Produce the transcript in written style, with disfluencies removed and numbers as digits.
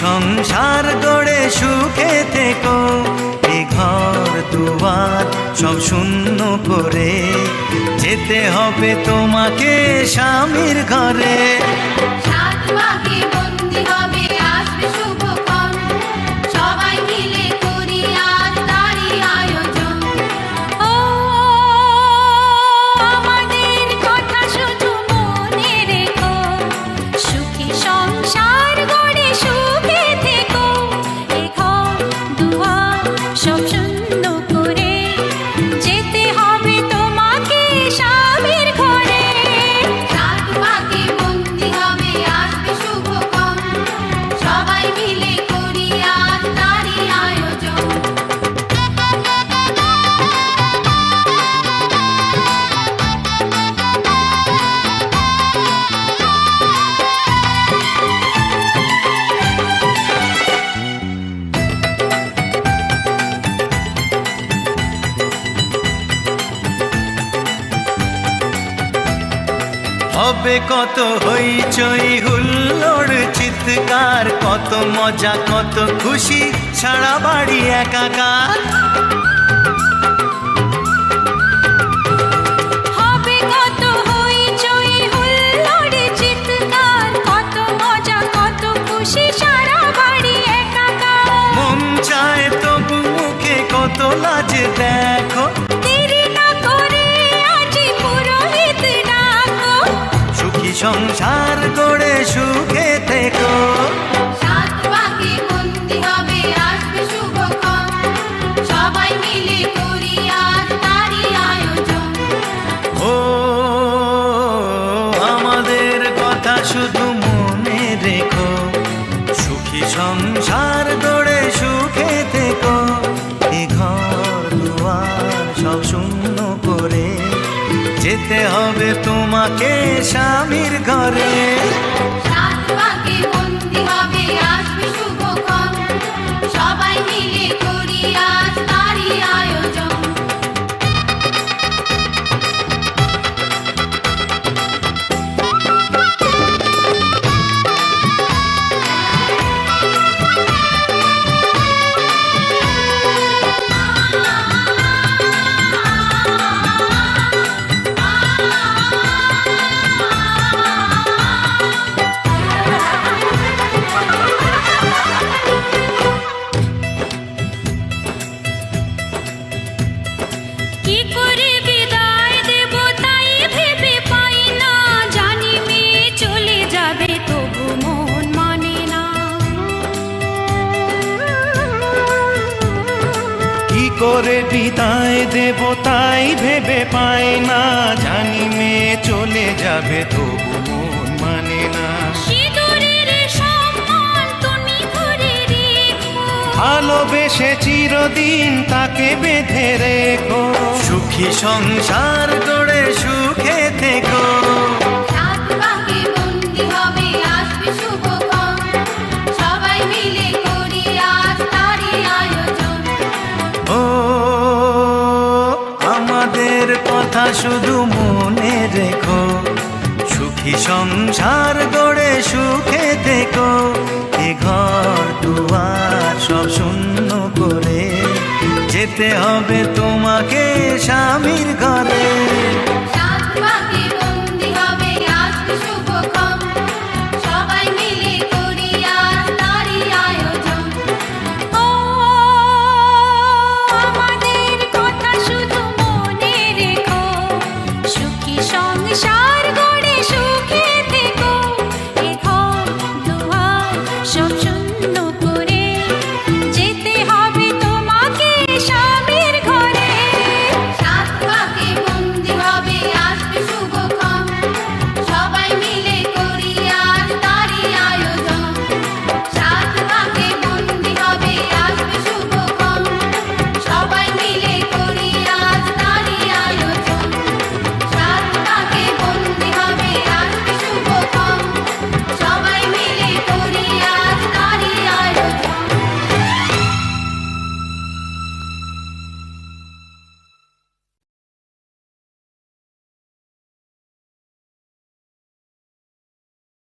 সংসার গড়ে সুখে থেকো, এ ঘর দুয়ার সব শূন্য করে যেতে হবে তোমাকে স্বামীর ঘরে। সাত পাকে বন্দি হবে আসবে শুভক্ষণ, সবাই মিলে করি আজ তারই আয়োজন। ও আমাদের কথা শুধু মনে রেখো, সুখী সংসার গড়ে সুখে থেকো, এ ঘর দুয়ার সব শূন্য করে যেতে হবে তোমাকে স্বামীর ঘরে। সাত পাকে বন্দি হবে আসবে শুভক্ষণ, সবাই মিলে করি আজ তারই আয়োজন। হবে কত হইচই হুল্লোড় চিৎকার, কত মজা কত খুশি সারা বাড়ি একাকার। হবে কত হইচই হুল্লোড় চিৎকার, কত মজা কত খুশি সারা বাড়ি একাকার। মন চায় তবু মুখে কত লাজ দেখো, দেরি না করে আজই পুরোহিত ডাকো, সুখী সংসার গড়ে সুখে থেকো। সাত পাকে বন্দি হবে আসবে শুভক্ষণ, সবাই মিলে করি আজ তারই আয়োজন। ও আমাদের কথা শুধু মনে রেখো, সুখী সংসার গড়ে সুখে থেকো, এ ঘর দুয়ার সব শূন্য করে যেতে হবে তোমাকে স্বামীর ঘরে। সাত পাকে বন্দি হবে আসবে শুভক্ষণ, সবাই মিলে করি আজ তারই আয়োজন। কি করে বিদায় দেব তাই ভেবে পাই না, জানি মেয়ে চলে যাবে তবু মন মানে না। কি করে বিদায় দেব তাই ভেবে পাই না, জানি মেয়ে চলে যাবে তবু মন মানে না। সিঁদুরের সম্মান তুমি ধরে রেখো, ভালোবেসে চিরদিন তাকে বেঁধে রেখো, সুখী সংসার গড়ে সুখে থেকো। সাত পাকে বন্দি হবে আসবে শুভক্ষণ, সবাই মিলে করি আজ তারই আয়োজন। ও আমাদের কথা শুধু মনে রেখো, সুখী সংসার গড়ে সুখে থেকো, এ ঘর দুয়ার সব শূন্য করে যেতে হবে তোমাকে স্বামীর ঘরে।